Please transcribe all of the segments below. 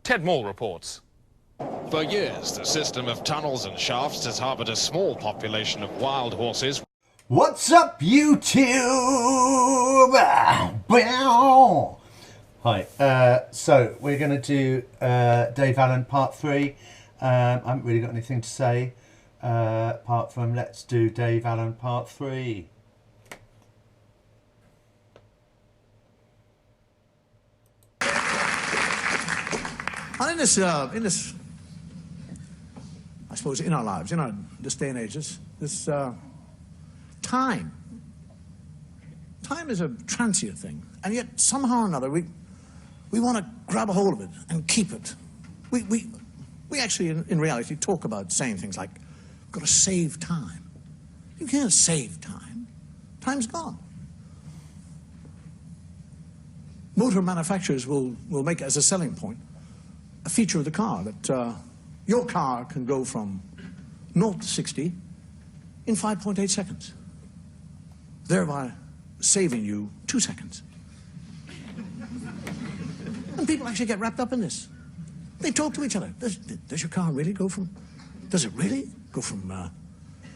Ted Moore reports. For years, the system of tunnels and shafts has harboured a small population of wild horses. What's up, YouTube? Hi, so we're going to do Dave Allen Part 3. I haven't really got anything to say apart from let's do Dave Allen Part 3. And in this, I suppose, in our lives, this day and age, this time is a transient thing, and yet somehow or another we want to grab a hold of it and keep it. We actually, in reality, talk about saying things like, "We've got to save time." You can't save time. Time's gone. Motor manufacturers will make as a selling point a feature of the car that your car can go from 0 to 60 in 5.8 seconds, thereby saving you 2 seconds. And people actually get wrapped up in this. They talk to each other. Does your car really go from, does it really go from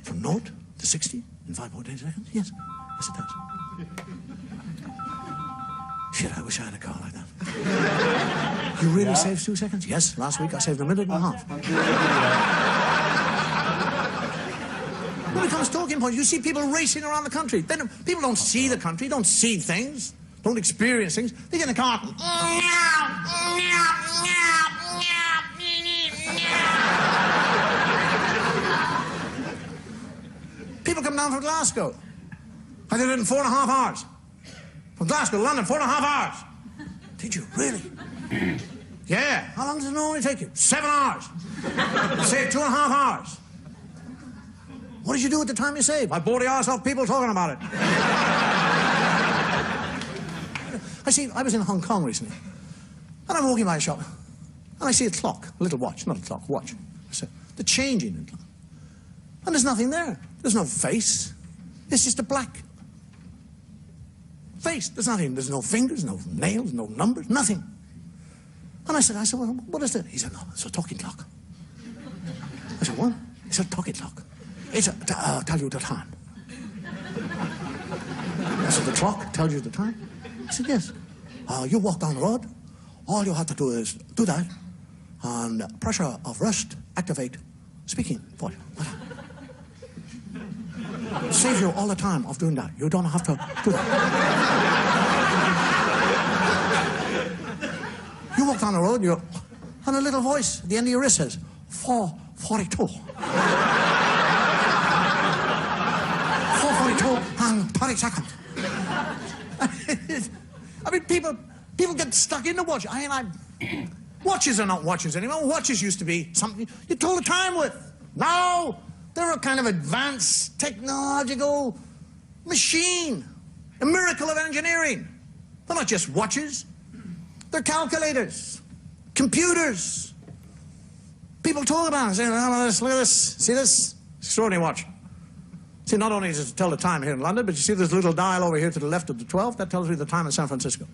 0 to 60 in 5.8 seconds? Yes, yes it does. Shit, I wish I had a car like that. You really saved 2 seconds? Yes, last week I saved a minute and a half. When it comes to talking points, you see people racing around the country. People don't see the country, don't see things, don't experience things. They get in the car. People come down from Glasgow. I did it in 4.5 hours. From Glasgow to London, 4.5 hours. Did you really? Yeah. How long does it normally take you? 7 hours. You saved 2.5 hours. What did you do with the time you saved? I bore the arse off people talking about it. I was in Hong Kong recently, and I'm walking by a shop, and I see a clock, a little watch, not a clock, watch. So the changing in the clock. And there's nothing there. There's no face. It's just a black face. There's nothing. There's no fingers, no nails, no numbers, nothing. And I said, well, what is that? He said, no, it's a talking clock. I said, what? It's a talking clock. It's to tell you the time. I said, the clock tells you the time? I said, yes. You walk down the road, all you have to do is do that, and pressure of rest, activate, speaking voice. Saves you all the time of doing that. You don't have to do that. You walk down the road, and a little voice at the end of your wrist says, 4:42. 4:42 and 20 seconds. I mean, people get stuck in the watch. Watches are not watches anymore. Watches used to be something you told the time with. Now, they're a kind of advanced technological machine, a miracle of engineering. They're not just watches. They're calculators, computers. People talk about it, saying, oh, look at this, see this? Extraordinary watch. See, not only does it tell the time here in London, but you see this little dial over here to the left of the 12? That tells me the time in San Francisco.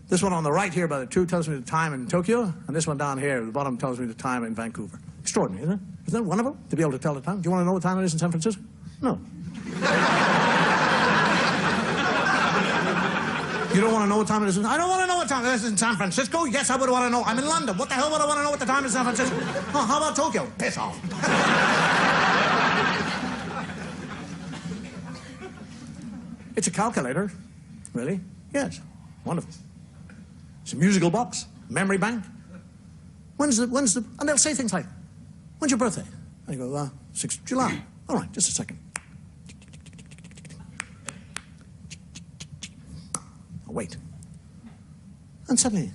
This one on the right here by the 2 tells me the time in Tokyo, and this one down here at the bottom tells me the time in Vancouver. Extraordinary, isn't it? Isn't that wonderful to be able to tell the time? Do you want to know what time it is in San Francisco? No. You don't want to know what time it is? I don't want to know what time it is in San Francisco. Yes, I would want to know. I'm in London. What the hell would I want to know what the time is in San Francisco? Oh, how about Tokyo? Piss off. It's a calculator. Really? Yes. Wonderful. It's a musical box, memory bank. And they'll say things like, when's your birthday? And you go, 6th of July. All right, just a second. I'll wait. And suddenly,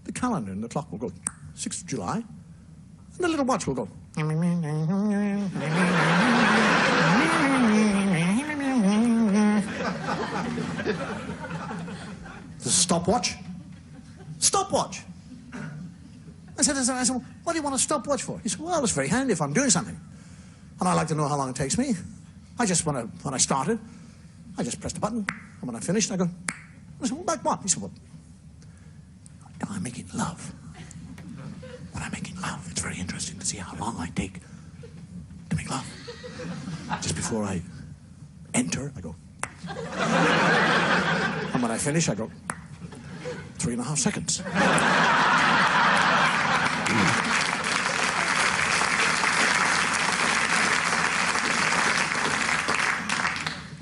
the calendar and the clock will go, 6th of July, and the little watch will go. The stopwatch. Stopwatch. I said, what do you want a stopwatch for? He said, well, it's very handy if I'm doing something. And I like to know how long it takes me. When I started, I just pressed the button. And when I finished, I go, I said, well, like what? He said, well, I'm making love. when I'm making love, it's very interesting to see how long I take to make love. Just before I enter, I go. And when I finish, I go 3.5 seconds.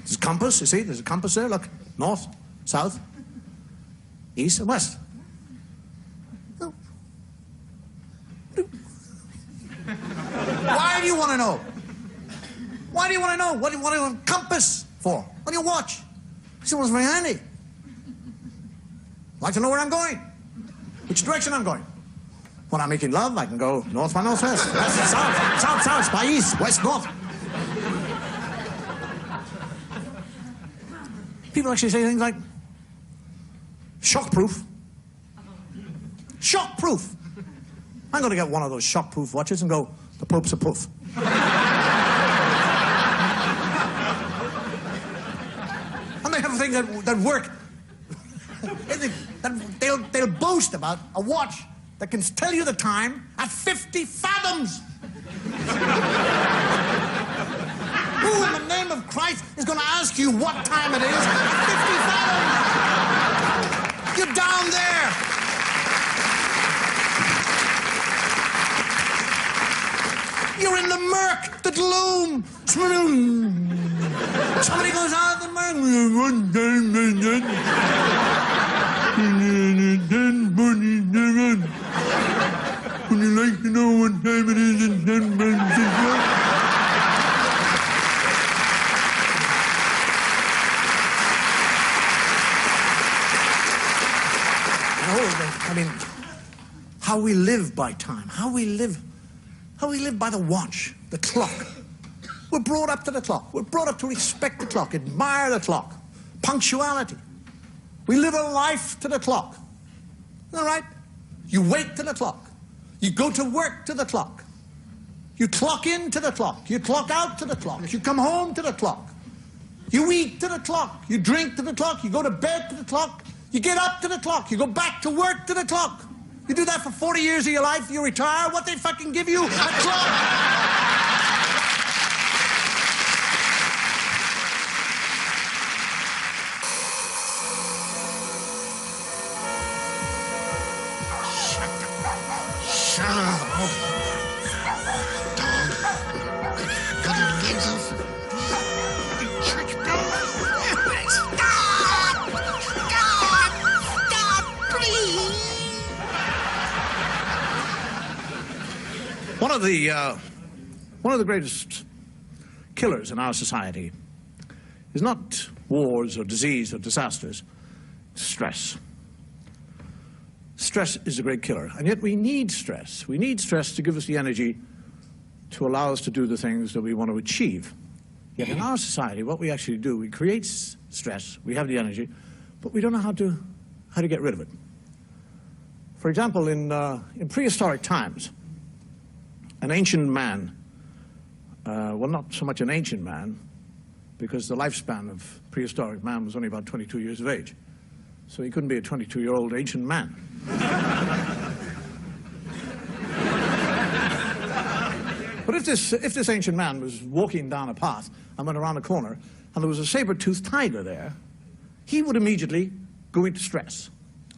There's a compass, you see? There's a compass there, look. North, south, east, and west. Why do you want to know? Why do you want to know? What do you want a compass for? What do you watch? Because it was very handy. I'd like to know where I'm going, which direction I'm going. When I'm making love, I can go north by northwest, west, south, south, south, by east, west, north. People actually say things like, shockproof. Shockproof. I'm going to get one of those shockproof watches and go, the Pope's a poof. And they have things that work. They'll boast about a watch that can tell you the time at 50 fathoms. Who in the name of Christ is going to ask you what time it is at 50 fathoms? You're down there. You're in the murk, the gloom. Somebody goes out of the murk. Would you like to know what time it is in 10 minutes? I mean, how we live by time, how we live by the watch, the clock. We're brought up to the clock. We're brought up to respect the clock, admire the clock. Punctuality. We live a life to the clock. All right? You wait to the clock. You go to work to the clock. You clock in to the clock. You clock out to the clock. You come home to the clock. You eat to the clock. You drink to the clock. You go to bed to the clock. You get up to the clock. You go back to work to the clock. You do that for 40 years of your life. You retire. What they fucking give you? A clock. One of the greatest killers in our society is not wars or disease or disasters, stress. Stress is a great killer, and yet we need stress. We need stress to give us the energy to allow us to do the things that we want to achieve. Yet in our society, what we actually do, we create stress, we have the energy, but we don't know how to get rid of it. For example, in prehistoric times, an ancient man, well, not so much an ancient man, because the lifespan of prehistoric man was only about 22 years of age. So he couldn't be a 22-year-old ancient man. But if this ancient man was walking down a path and went around a corner and there was a saber-toothed tiger there, he would immediately go into stress.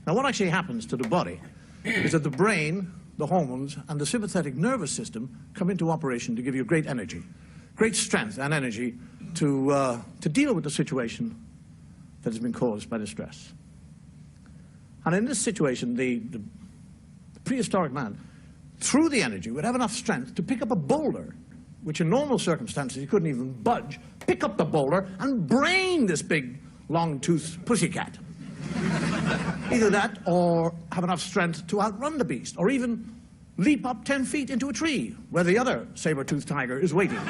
Now, what actually happens to the body is that the brain, the hormones, and the sympathetic nervous system come into operation to give you great energy, great strength and energy to deal with the situation that has been caused by the stress. And in this situation, the prehistoric man, through the energy, would have enough strength to pick up a boulder, which in normal circumstances he couldn't even budge, pick up the boulder and brain this big, long-toothed pussycat. Either that or have enough strength to outrun the beast, or even leap up 10 feet into a tree where the other saber-toothed tiger is waiting.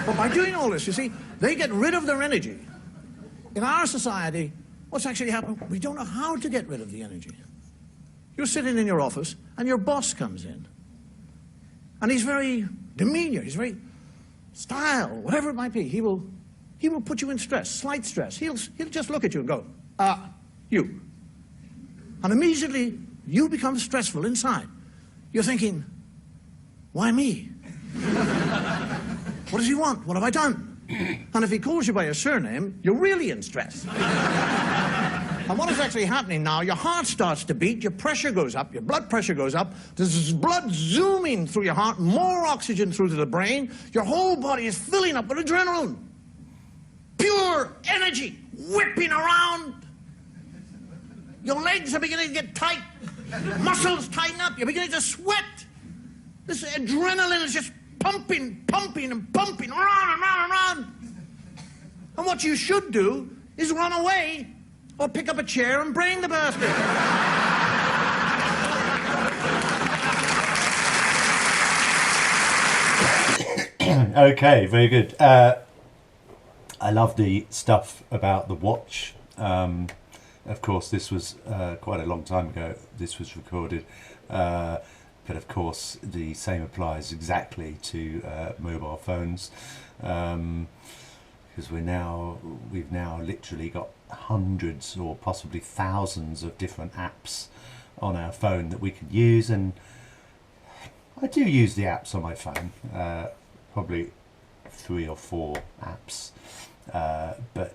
But by doing all this, you see, they get rid of their energy. In our society, what's actually happening, we don't know how to get rid of the energy. You're sitting in your office and your boss comes in. And he's very demeanor, he's very style, whatever it might be. He will put you in stress, slight stress. He'll just look at you and go, you. And immediately you become stressful inside. You're thinking, why me? What does he want? What have I done? And if he calls you by your surname, you're really in stress. And what is actually happening now, your heart starts to beat, your pressure goes up, your blood pressure goes up, there's blood zooming through your heart, more oxygen through to the brain, your whole body is filling up with adrenaline. Pure energy whipping around. Your legs are beginning to get tight, muscles tighten up, you're beginning to sweat. This adrenaline is just pumping, pumping, and pumping, around and round and round. And what you should do is run away or pick up a chair and brain the bastard. Okay, very good. I love the stuff about the watch. Of course, this was quite a long time ago. This was recorded. But of course, the same applies exactly to mobile phones, because we've now literally got hundreds or possibly thousands of different apps on our phone that we can use, and I do use the apps on my phone, probably 3 or 4 apps, but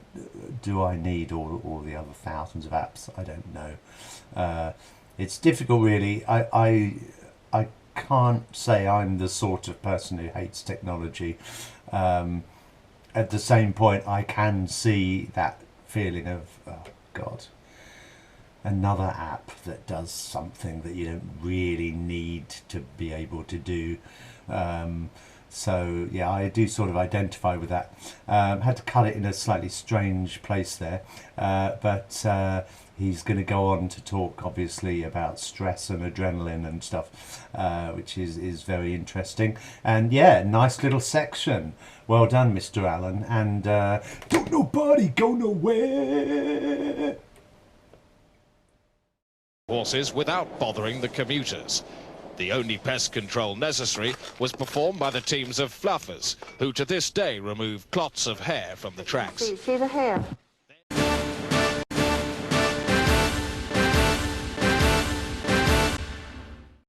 do I need all the other thousands of apps? I don't know. It's difficult, really. I can't say I'm the sort of person who hates technology. At the same point, I can see that feeling of, oh God, another app that does something that you don't really need to be able to do. So yeah, I do sort of identify with that. Had to cut it in a slightly strange place there, but he's going to go on to talk obviously about stress and adrenaline and stuff, which is very interesting. And yeah, nice little section. Well done, Mr. Allen. And don't nobody go nowhere. Horses without bothering the commuters. The only pest control necessary was performed by the teams of fluffers, who to this day remove clots of hair from the tracks. See the hair?